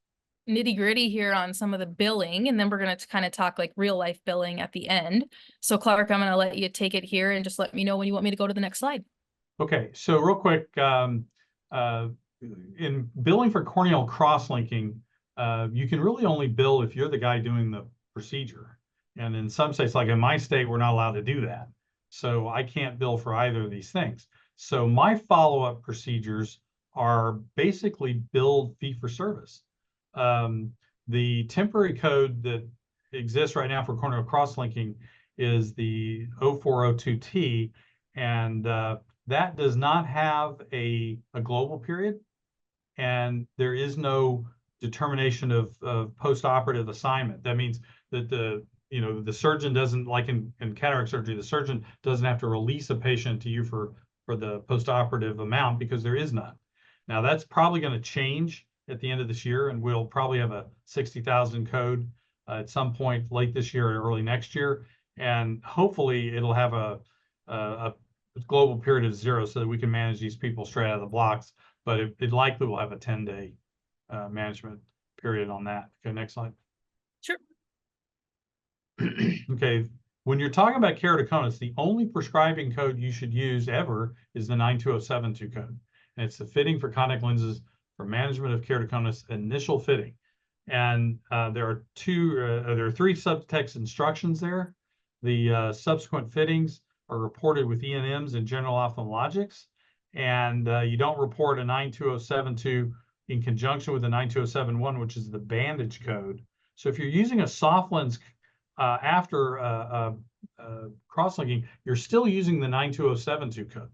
nitty gritty here on some of the billing, and then we're going to kind of talk like real life billing at the end. So Clark, I'm going to let you take it here and just let me know when you want me to go to the next slide. Okay. So real quick, in billing for corneal cross-linking, you can really only bill if you're the guy doing the procedure. And in some states, like in my state, we're not allowed to do that. So I can't bill for either of these things. So my follow-up procedures are basically billed fee for service. The temporary code that exists right now for corneal cross-linking is the 0402T, and that does not have a global period, and there is no determination of post-operative assignment. That means that the surgeon doesn't, like in cataract surgery, the surgeon doesn't have to release a patient to you for the post-operative amount because there is none. Now that's probably going to change at the end of this year, and we'll probably have a 60,000 code at some point late this year or early next year, and hopefully it'll have a global period of 0 so that we can manage these people straight out of the blocks. But it likely will have a 10-day management period on that. Okay, next slide. Sure. Okay, when you're talking about keratoconus, the only prescribing code you should use ever is the 92072 code. And it's the fitting for contact lenses for management of keratoconus initial fitting. And there are three subtext instructions there. The subsequent fittings are reported with E&Ms and general ophthalmologics, and you don't report a 92072 in conjunction with the 92071, which is the bandage code. So if you're using a soft lens after crosslinking, you're still using the 92072 code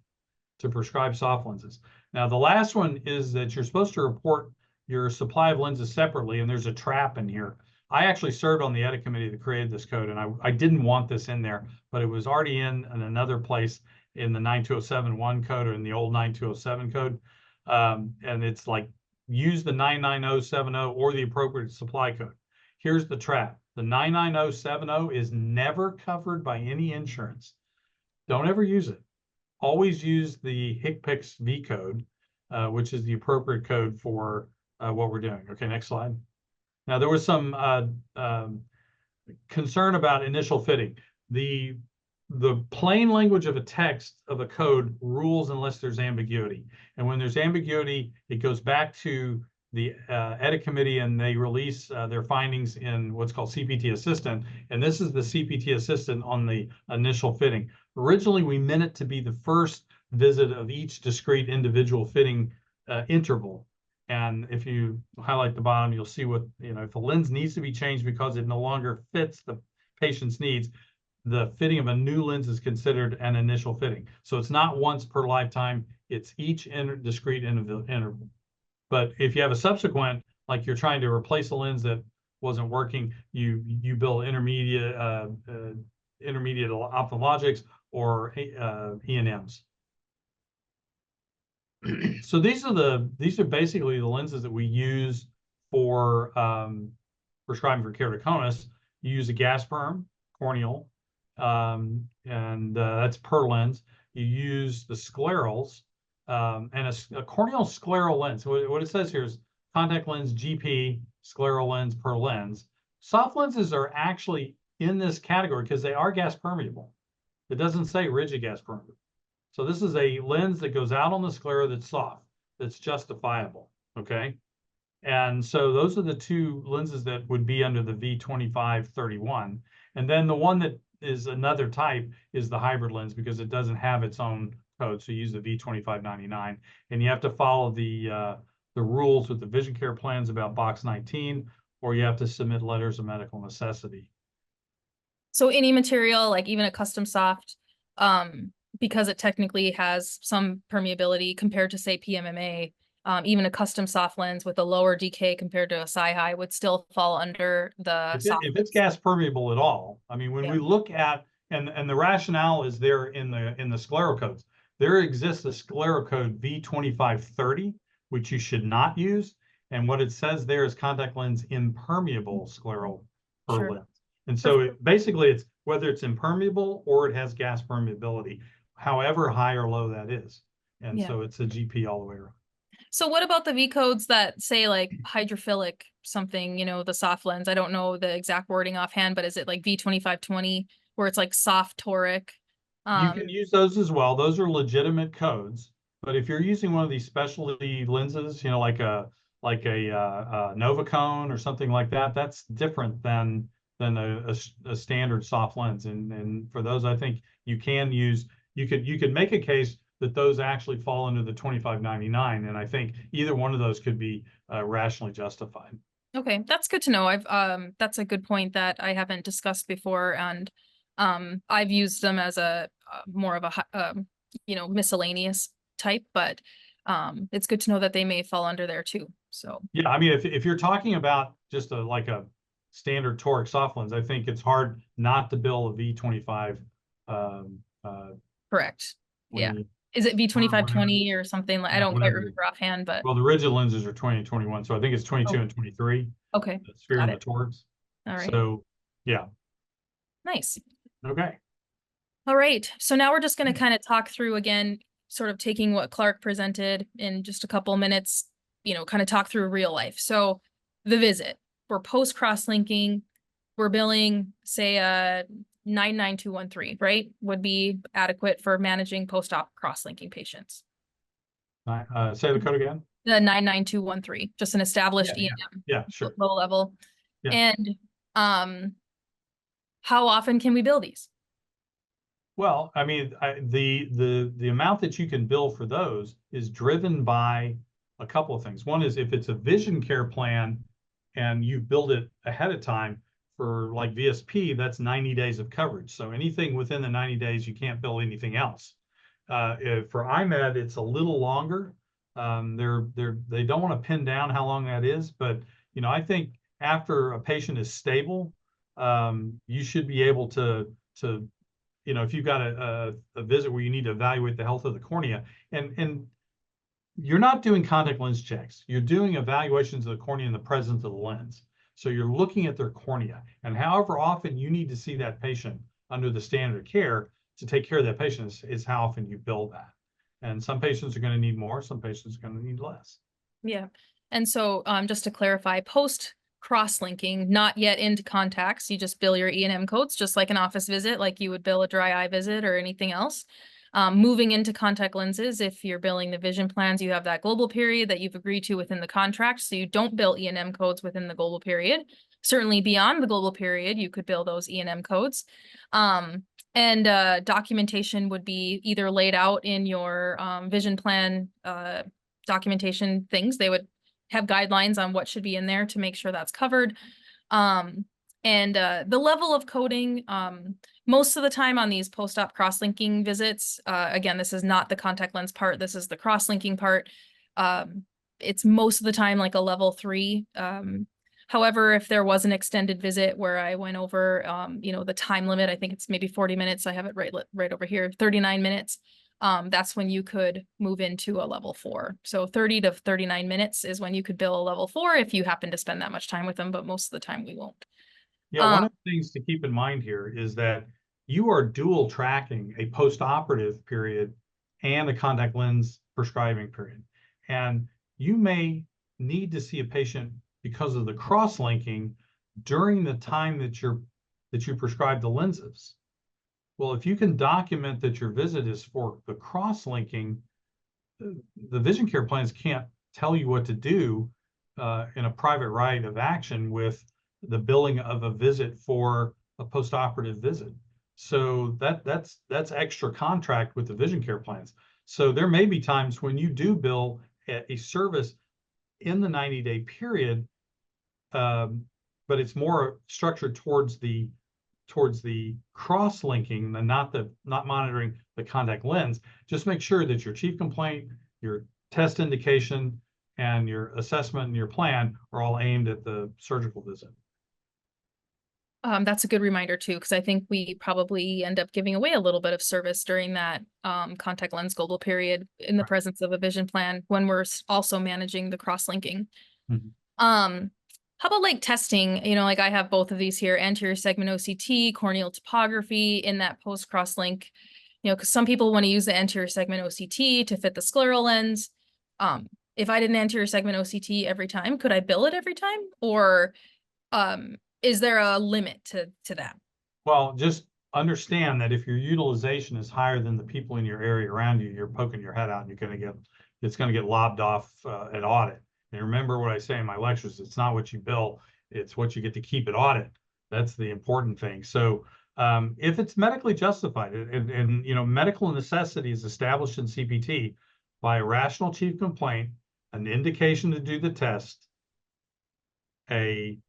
to prescribe soft lenses. Now, the last one is that you're supposed to report your supply of lenses separately, and there's a trap in here. I actually served on the edit committee that created this code, and I didn't want this in there, but it was already in another place in the 92071 code or in the old 9207 code. And it's like, use the 99070 or the appropriate supply code. Here's the trap. The 99070 is never covered by any insurance. Don't ever use it. Always use the HCPCS V code, which is the appropriate code for what we're doing. Okay, next slide. Now, there was some concern about initial fitting. The plain language of a text of a code rules unless there's ambiguity. And when there's ambiguity, it goes back to the edit committee, and they release their findings in what's called CPT Assistant. And this is the CPT Assistant on the initial fitting. Originally, we meant it to be the first visit of each discrete individual fitting interval. And if you highlight the bottom, you'll see what, if the lens needs to be changed because it no longer fits the patient's needs, the fitting of a new lens is considered an initial fitting. So it's not once per lifetime, it's each discrete interval. But if you have a subsequent, like you're trying to replace a lens that wasn't working, you build intermediate ophthalmologics or E&Ms. So these are basically the lenses that we use for prescribing for keratoconus. You use a gas perm, corneal, and that's per lens. You use the sclerals, and a corneal scleral lens. So what it says here is contact lens GP, scleral lens per lens. Soft lenses are actually in this category because they are gas permeable. It doesn't say rigid gas permeable. So this is a lens that goes out on the sclera that's soft, that's justifiable, okay? And so those are the two lenses that would be under the V2531. And then the one that is another type is the hybrid lens because it doesn't have its own code. So you use the V2599. And you have to follow the rules with the vision care plans about box 19, or you have to submit letters of medical necessity. So any material, like even a custom soft, because it technically has some permeability compared to, say, PMMA, even a custom soft lens with a lower DK compared to a Sci-Hi would still fall under the if it's gas permeable at all. I mean, when we look at, and the rationale is there in the scleral codes. There exists a scleral code V2530, which you should not use. And what it says there is contact lens impermeable scleral per lens. And so basically it's whether it's impermeable or it has gas permeability, however high or low that is. And so it's a GP all the way around. So what about the V codes that say like hydrophilic something, the soft lens? I don't know the exact wording offhand, but is it like V2520 where it's like soft toric? You can use those as well. Those are legitimate codes. But if you're using one of these specialty lenses, like a Novacone or something like that, that's different than a standard soft lens. And for those, I think you can use, you could make a case that those actually fall under the 2599. And I think either one of those could be rationally justified. Okay, that's good to know. That's a good point that I haven't discussed before. And I've used them as a more of a, miscellaneous type, but it's good to know that they may fall under there too. So yeah, I mean, if you're talking about just like a standard toric soft lens, I think it's hard not to bill a V25. Correct. Yeah. Is it V2520 or something? I don't quite remember offhand, but well, the rigid lenses are 20 and 21, so I think it's 22 and 23. Okay, the sphere and the torics. All right. So yeah. Nice. Okay. All right. So now we're just going to kind of talk through again, sort of taking what Clark presented in just a couple minutes, kind of talk through real life. So the visit, we're post cross-linking, we're billing, say, 99213, right? Would be adequate for managing post-op cross-linking patients. Say the code again. The 99213, just an established Yeah, E&M Yeah, sure. low level. Yeah. And how often can we bill these? Well, I mean, the amount that you can bill for those is driven by a couple of things. One is if it's a vision care plan and you build it ahead of time for like VSP, that's 90 days of coverage. So anything within the 90 days, you can't bill anything else. For IMED, it's a little longer. They don't want to pin down how long that is, but I think after a patient is stable, you should be able to if you've got a visit where you need to evaluate the health of the cornea, and you're not doing contact lens checks, you're doing evaluations of the cornea in the presence of the lens. So you're looking at their cornea, and however often you need to see that patient under the standard of care to take care of that patient is how often you bill that. And some patients are going to need more, some patients are going to need less. Yeah. And so just to clarify, post cross-linking, not yet into contacts, you just bill your E&M codes, just like an office visit, like you would bill a dry eye visit or anything else. Moving into contact lenses, if you're billing the vision plans, you have that global period that you've agreed to within the contract, so you don't bill E&M codes within the global period. Certainly beyond the global period, you could bill those E&M codes. And documentation would be either laid out in your vision plan documentation things. They would have guidelines on what should be in there to make sure that's covered. And the level of coding, most of the time on these post-op cross-linking visits, again, this is not the contact lens part, this is the cross-linking part. It's most of the time like a level 3. However, if there was an extended visit where I went over, the time limit, I think it's maybe 40 minutes. I have it right over here, 39 minutes. That's when you could move into a level 4. So 30 to 39 minutes is when you could bill a level 4 if you happen to spend that much time with them, but most of the time we won't. Yeah, one of the things to keep in mind here is that you are dual tracking a post-operative period and a contact lens prescribing period. And you may need to see a patient because of the cross-linking during the time that you prescribe the lenses. Well, if you can document that your visit is for the cross-linking, the vision care plans can't tell you what to do in a private right of action with the billing of a visit for a post-operative visit. So that's extra contract with the vision care plans. So there may be times when you do bill a service in the 90-day period, but it's more structured towards the cross-linking and not monitoring the contact lens. Just make sure that your chief complaint, your test indication, and your assessment and your plan are all aimed at the surgical visit. That's a good reminder too, because I think we probably end up giving away a little bit of service during that contact lens global period in the presence of a vision plan when we're also managing the cross-linking. Mm-hmm. How about like testing, like I have both of these here, anterior segment OCT, corneal topography in that post cross-link, because some people want to use the anterior segment OCT to fit the scleral lens. If I did an anterior segment OCT every time, could I bill it every time? Or is there a limit to that? Well, just understand that if your utilization is higher than the people in your area around you, you're poking your head out and it's going to get lobbed off at audit. And remember what I say in my lectures, it's not what you bill, it's what you get to keep at audit. That's the important thing. So if it's medically justified and medical necessity is established in CPT by a rational chief complaint, an indication to do the test, an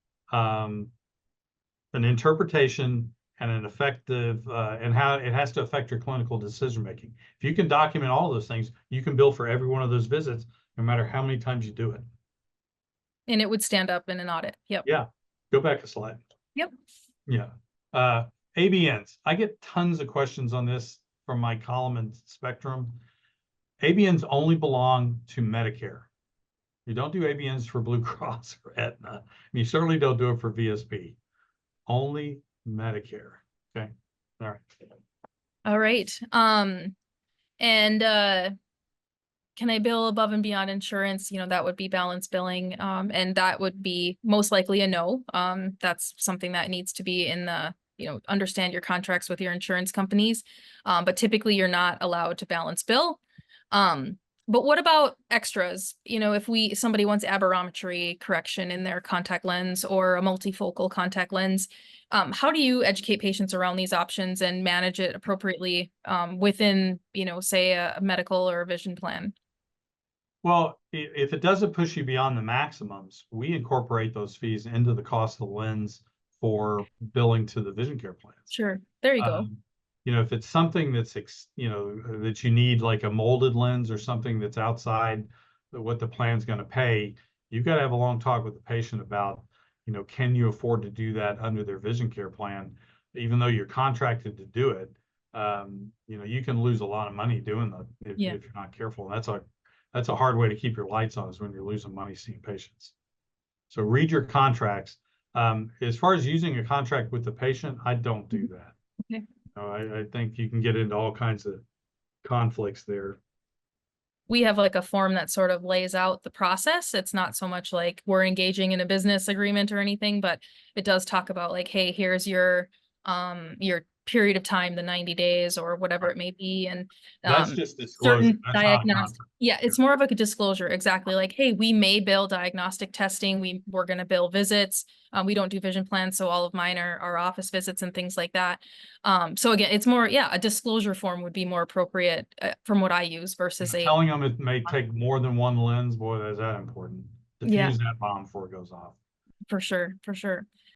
interpretation, and an effective and how it has to affect your clinical decision making. If you can document all of those things, you can bill for every one of those visits, no matter how many times you do it. And it would stand up in an audit. Yep. Yeah. Go back a slide. Yep. Yeah. ABNs. I get tons of questions on this from my column in Spectrum. ABNs only belong to Medicare. You don't do ABNs for Blue Cross or Aetna. And you certainly don't do it for VSP. Only Medicare. Okay. All right. All right. And can I bill above and beyond insurance? That would be balance billing. And that would be most likely a no. That's something that needs to be in the, understand your contracts with your insurance companies. But typically you're not allowed to balance bill. But what about extras? You know, if somebody wants aberrometry correction in their contact lens or a multifocal contact lens, how do you educate patients around these options and manage it appropriately within, you know, say a medical or a vision plan? Well, if it doesn't push you beyond the maximums, we incorporate those fees into the cost of the lens for billing to the vision care plans. Sure. There you go. You know, if it's something that's, you know, that you need like a molded lens or something that's outside what the plan's going to pay, you've got to have a long talk with the patient about, you know, can you afford to do that under their vision care plan, even though you're contracted to do it. You know, you can lose a lot of money doing that if you're not careful. And that's a hard way to keep your lights on, is when you're losing money seeing patients. So read your contracts. As far as using a contract with the patient, I don't do that. Okay. I think you can get into all kinds of conflicts there. We have like a form that sort of lays out the process. It's not so much like we're engaging in a business agreement or anything, but it does talk about like, hey, here's your period of time, the 90 days or whatever it may be. And that's just disclosure. certain That's not a diagnostic. Yeah, it's more of like a disclosure. Exactly. Like, hey, we may bill diagnostic testing. We're going to bill visits. We don't do vision plans, so all of mine are office visits and things like that. So again, it's more, a disclosure form would be more appropriate from what I use versus telling them it may take more than one lens. Boy, is that important. Diffuse that bomb before it goes off. For sure, for sure.